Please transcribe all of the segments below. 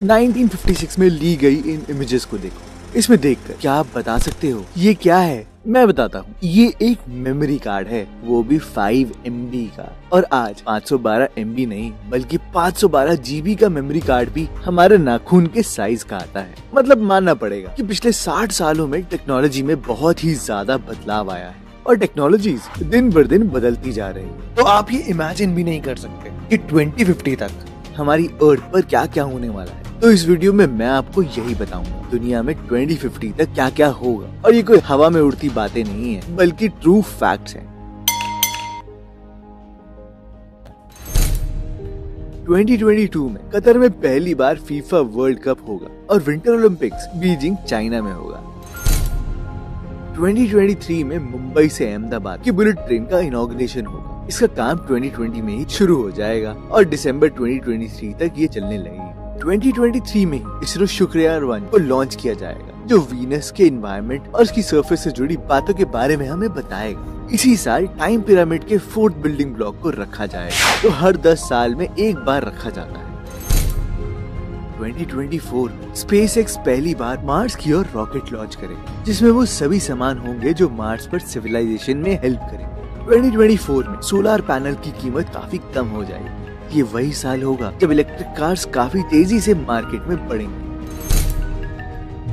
1956 में ली गई इन इमेजेस को देखो। इसमें देखकर क्या आप बता सकते हो ये क्या है? मैं बताता हूँ। ये एक मेमोरी कार्ड है, वो भी 5 MB का। और आज 512 MB नहीं बल्कि 512 GB का मेमोरी कार्ड भी हमारे नाखून के साइज का आता है। मतलब मानना पड़ेगा कि पिछले 60 सालों में टेक्नोलॉजी में बहुत ही ज्यादा बदलाव आया है और टेक्नोलॉजीज दिन बर दिन बदलती जा रही है। तो आप ये इमेजिन भी नहीं कर सकते कि 2050 तक हमारी अर्थ पर क्या क्या होने वाला है। तो इस वीडियो में मैं आपको यही बताऊंगा दुनिया में 2050 तक क्या क्या होगा। और ये कोई हवा में उड़ती बातें नहीं है बल्कि ट्रू फैक्ट्स हैं। 2022 में कतर में पहली बार फीफा वर्ल्ड कप होगा और विंटर ओलंपिक्स बीजिंग चाइना में होगा। 2023 में मुंबई से अहमदाबाद की बुलेट ट्रेन का इनॉग्रेशन होगा। इसका काम 2020 में ही शुरू हो जाएगा और दिसंबर 2023 तक ये चलने लगेगी। 2023 में ही इसरो शुक्रयान-1 को लॉन्च किया जाएगा जो वीनस के एनवायरनमेंट और उसकी सरफेस से जुड़ी बातों के बारे में हमें बताएगा। इसी साल टाइम पिरामिड के 4th बिल्डिंग ब्लॉक को रखा जाएगा, तो हर 10 साल में एक बार रखा जाता है। 2024 में स्पेसएक्स पहली बार मार्स की ओर रॉकेट लॉन्च करेगा जिसमें वो सभी सामान होंगे जो मार्स पर सिविलाइजेशन में हेल्प करेंगे। 2024 में सोलर पैनल की कीमत काफी कम हो जाएगी। ये वही साल होगा जब इलेक्ट्रिक कार्स काफी तेजी से मार्केट में बढ़ेंगे।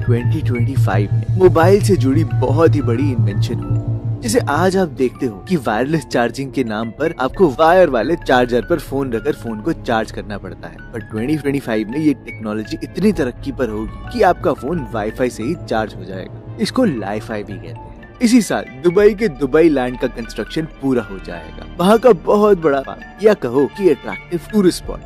2025 में मोबाइल से जुड़ी बहुत ही बड़ी इन्वेंशन हुई जिसे आज आप देखते हो कि वायरलेस चार्जिंग के नाम पर आपको वायर वाले चार्जर पर फोन रखकर फोन को चार्ज करना पड़ता है। पर 2025 में ये टेक्नोलॉजी इतनी तरक्की पर होगी कि आपका फोन वाईफाई से ही चार्ज हो जाएगा। इसको लाईफाई भी कहते हैं। इसी साल दुबई के दुबई लैंड का कंस्ट्रक्शन पूरा हो जाएगा। वहाँ का बहुत बड़ा पार्क या कहो कि अट्रैक्टिव टूरिस्ट स्पॉट।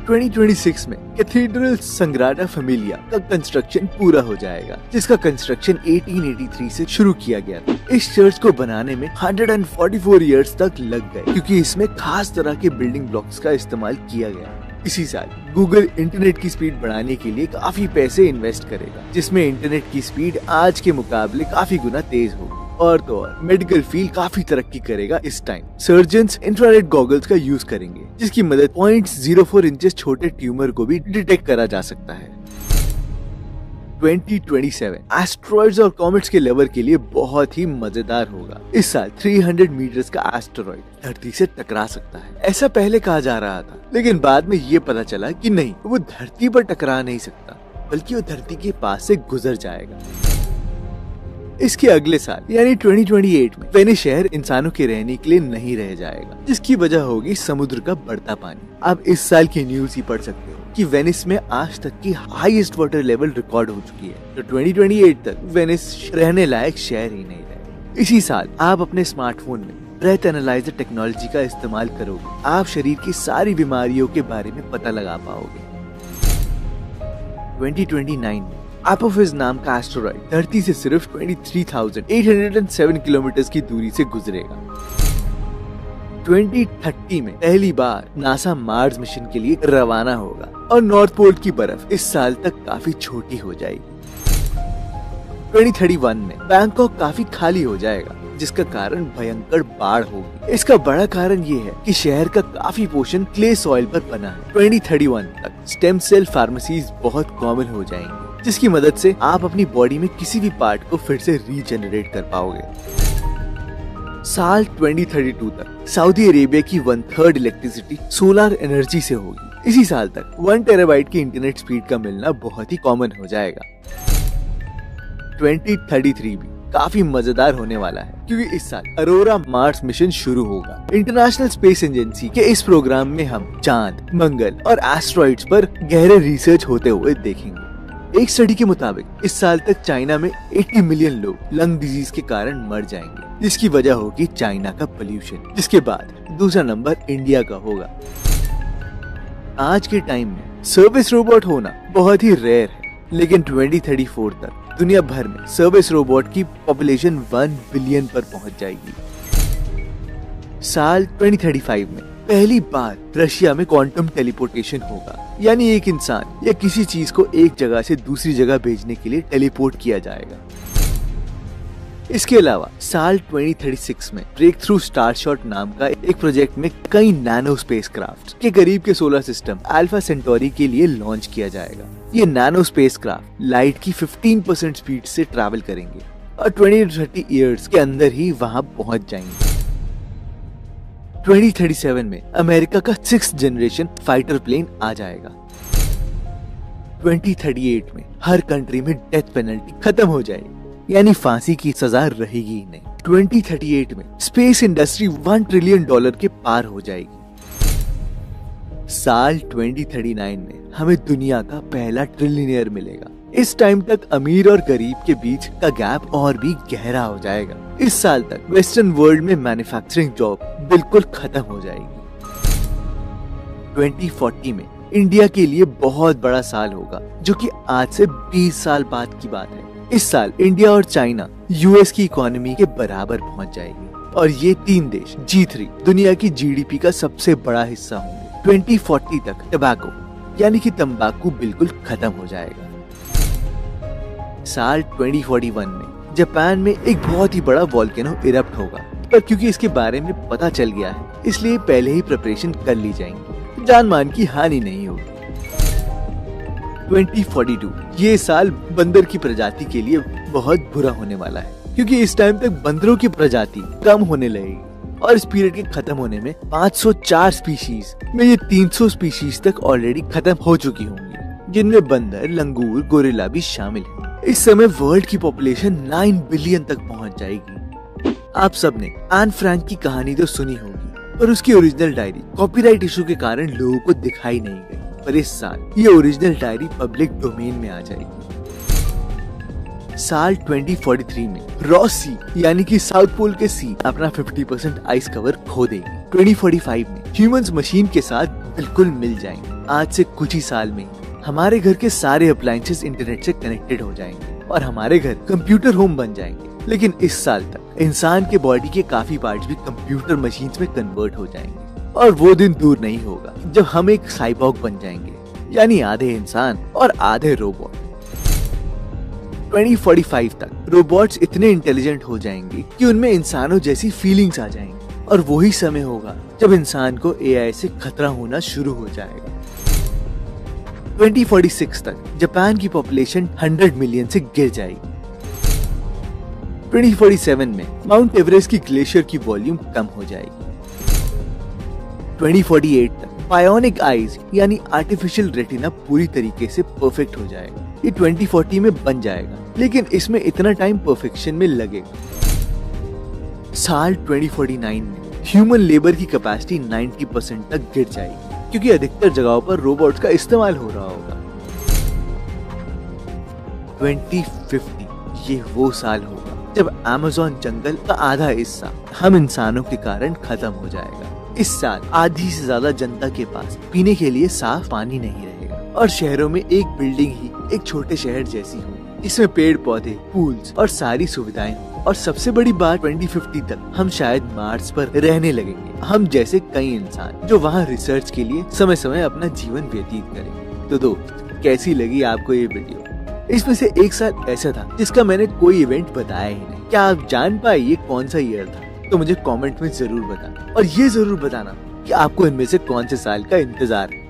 2026 में कैथेड्रल संग्राडा फैमिलिया का कंस्ट्रक्शन पूरा हो जाएगा जिसका कंस्ट्रक्शन 1883 से शुरू किया गया था। इस चर्च को बनाने में 144 इयर्स तक लग गए क्योंकि इसमें खास तरह के बिल्डिंग ब्लॉक्स का इस्तेमाल किया गया। इसी साल गूगल इंटरनेट की स्पीड बढ़ाने के लिए काफी पैसे इन्वेस्ट करेगा जिसमें इंटरनेट की स्पीड आज के मुकाबले काफी गुना तेज होगी। और तो और मेडिकल फील्ड काफी तरक्की करेगा। इस टाइम सर्जन्स इंफ्रारेड गॉगल्स का यूज करेंगे जिसकी मदद 0.04 इंचेस छोटे ट्यूमर को भी डिटेक्ट करा जा सकता है। 2027 एस्ट्रॉइड्स और कॉमेट्स के लेवल के लिए बहुत ही मजेदार होगा। इस साल 300 मीटर्स का एस्टेरॉइड धरती से टकरा सकता है। ऐसा पहले कहा जा रहा था लेकिन बाद में ये पता चला कि नहीं, वो धरती पर टकरा नहीं सकता बल्कि वो धरती के पास से गुजर जाएगा। इसके अगले साल यानी 2028 में वेनिस शहर इंसानों के रहने के लिए नहीं रह जाएगा जिसकी वजह होगी समुद्र का बढ़ता पानी। आप इस साल की न्यूज ही पढ़ सकते हो कि वेनिस में आज तक की हाईएस्ट वाटर लेवल रिकॉर्ड हो चुकी है। तो 2028 तक वेनिस रहने लायक शहर ही नहीं रहेगा। इसी साल आप अपने स्मार्टफोन में ब्रेथ एनालाइजर टेक्नोलॉजी का इस्तेमाल करोगे। आप शरीर की सारी बीमारियों के बारे में पता लगा पाओगे। 2029 में एपोफिस नाम का एस्टेरॉइड धरती से सिर्फ 23,807 किलोमीटर की दूरी से गुजरेगा। 2030 में पहली बार नासा मार्स मिशन के लिए रवाना होगा और नॉर्थ पोल की बर्फ इस साल तक काफी छोटी हो जाएगी। 2031 में बैंकॉक काफी खाली हो जाएगा जिसका कारण भयंकर बाढ़ होगी। इसका बड़ा कारण ये है कि शहर का काफी पोर्शन क्ले सॉइल पर बना है। 2031 तक स्टेम सेल फार्मेसीज बहुत कॉमन हो जाएंगे जिसकी मदद से आप अपनी बॉडी में किसी भी पार्ट को फिर से रीजनरेट कर पाओगे। साल 2032 तक सऊदी अरेबिया की 1/3 इलेक्ट्रिसिटी सोलर एनर्जी से होगी। इसी साल तक 1 टेराबाइट की इंटरनेट स्पीड का मिलना बहुत ही कॉमन हो जाएगा। 2033 भी काफी मजेदार होने वाला है क्योंकि इस साल अरोरा मार्स मिशन शुरू होगा। इंटरनेशनल स्पेस एजेंसी के इस प्रोग्राम में हम चांद, मंगल और एस्ट्रॉइड्स पर गहरे रिसर्च होते हुए देखेंगे। एक स्टडी के मुताबिक इस साल तक चाइना में 80 मिलियन लोग लंग डिजीज के कारण मर जाएंगे जिसकी वजह होगी चाइना का पोल्यूशन। जिसके बाद दूसरा नंबर इंडिया का होगा। आज के टाइम में सर्विस रोबोट होना बहुत ही रेयर है लेकिन 2034 तक दुनिया भर में सर्विस रोबोट की पॉपुलेशन 1 बिलियन पर पहुंच जाएगी। साल 2035 में पहली बार रशिया में क्वांटम टेलीपोर्टेशन होगा यानी एक इंसान या किसी चीज को एक जगह से दूसरी जगह भेजने के लिए टेलीपोर्ट किया जाएगा। इसके अलावा साल 2036 में ब्रेक थ्रू स्टारशॉट नाम का एक प्रोजेक्ट में कई नैनो स्पेसक्राफ्ट के करीब के सोलर सिस्टम अल्फा सेंटोरी के लिए लॉन्च किया जाएगा। ये नैनो स्पेसक्राफ्ट लाइट की 15% स्पीड से ट्रैवल करेंगे और 20 to 30 इयर्स के अंदर ही वहां पहुंच जाएंगे। 2037 में अमेरिका का 6th जनरेशन फाइटर प्लेन आ जाएगा। 2038 में हर कंट्री में डेथ पेनल्टी खत्म हो जाएगी, यानी फांसी की सजा रहेगी ही नहीं। 2038 में स्पेस इंडस्ट्री $1 ट्रिलियन के पार हो जाएगी। साल 2039 में हमें दुनिया का पहला ट्रिलियनियर मिलेगा। इस टाइम तक अमीर और गरीब के बीच का गैप और भी गहरा हो जाएगा। इस साल तक वेस्टर्न वर्ल्ड में मैन्युफैक्चरिंग जॉब बिल्कुल खत्म हो जाएगी। 2040 में इंडिया के लिए बहुत बड़ा साल होगा, जो कि आज से 20 साल बाद की बात है। इस साल इंडिया और चाइना यूएस की इकोनॉमी के बराबर पहुंच जाएगी और ये 3 देश G3 दुनिया की जीडीपी का सबसे बड़ा हिस्सा होंगे। 2040 तक टबैको यानी कि तंबाकू बिल्कुल खत्म हो जाएगा। साल 2041 में जापान में एक बहुत ही बड़ा वोल्केनो इरप्ट होगा, पर क्योंकि इसके बारे में पता चल गया है, इसलिए पहले ही प्रिपरेशन कर ली जाएंगी, जान मान की हानि नहीं होगी। 2042 ये साल बंदर की प्रजाति के लिए बहुत बुरा होने वाला है, क्योंकि इस टाइम तक बंदरों की प्रजाति कम होने लगेगी और इस पीरियड के खत्म होने में 504 स्पीशीज में ये 300 स्पीशीज तक ऑलरेडी खत्म हो चुकी होंगी, जिनमें बंदर, लंगूर, गोरिल्ला भी शामिल है। इस समय वर्ल्ड की पॉपुलेशन 9 बिलियन तक पहुंच जाएगी। आप सबने एन फ्रैंक की कहानी तो सुनी होगी, पर उसकी ओरिजिनल डायरी कॉपीराइट इशू के कारण लोगों को दिखाई नहीं गई, पर इस साल ये ओरिजिनल डायरी पब्लिक डोमेन में आ जाएगी। साल 2043 में रॉस सी यानी कि साउथ पोल के सी अपना 50% आइस कवर खो देगी। 2045 में ह्यूमंस मशीन के साथ बिल्कुल मिल जाएंगे। आज से कुछ ही साल में हमारे घर के सारे अप्लायंसेस इंटरनेट से कनेक्टेड हो जाएंगे और हमारे घर कंप्यूटर होम बन जाएंगे। लेकिन इस साल तक इंसान के बॉडी के काफी पार्ट्स भी कंप्यूटर मशीन्स में कन्वर्ट हो जाएंगे और वो दिन दूर नहीं होगा जब हम एक साइबॉर्ग बन जाएंगे, यानी आधे इंसान और आधे रोबोट। 2045 तक रोबोट्स इतने इंटेलिजेंट हो जाएंगे कि उनमें इंसानों जैसी फीलिंग्स आ जाएंगी और वही समय होगा जब इंसान को एआई से खतरा होना शुरू हो जाएगा। 2046 तक जापान की पॉपुलेशन 100 मिलियन से गिर जाएगी। 2047 में माउंट एवरेस्ट की ग्लेशियर की वॉल्यूम कम हो जाएगी। 2048 तक बायोनिक आईज यानी आर्टिफिशियल रेटिना पूरी तरीके से परफेक्ट हो जाएगा। ये 2040 में बन जाएगा, लेकिन इसमें इतना टाइम परफेक्शन में लगेगा। साल 2049 में ह्यूमन लेबर की कैपेसिटी 90% तक गिर जाएगी, क्योंकि अधिकतर जगहों पर रोबोट्स का इस्तेमाल हो रहा होगा। 2050 ये वो साल होगा जब अमेज़न जंगल का आधा हिस्सा हम इंसानों के कारण खत्म हो जाएगा। इस साल आधी से ज्यादा जनता के पास पीने के लिए साफ पानी नहीं रहेगा और शहरों में एक बिल्डिंग ही एक छोटे शहर जैसी होगी, जिसमें पेड़ पौधे, पूल्स और सारी सुविधाएं हों। और सबसे बड़ी बात 2050 तक हम शायद मार्स पर रहने लगेंगे, हम जैसे कई इंसान जो वहाँ रिसर्च के लिए समय समय अपना जीवन व्यतीत करेंगे। तो दोस्त, कैसी लगी आपको ये वीडियो? इसमें से एक साल ऐसा था जिसका मैंने कोई इवेंट बताया ही नहीं। क्या आप जान पाए ये कौन सा ईयर था? तो मुझे कमेंट में जरूर बताना और ये जरूर बताना कि आपको इनमें से कौन से साल का इंतजार है।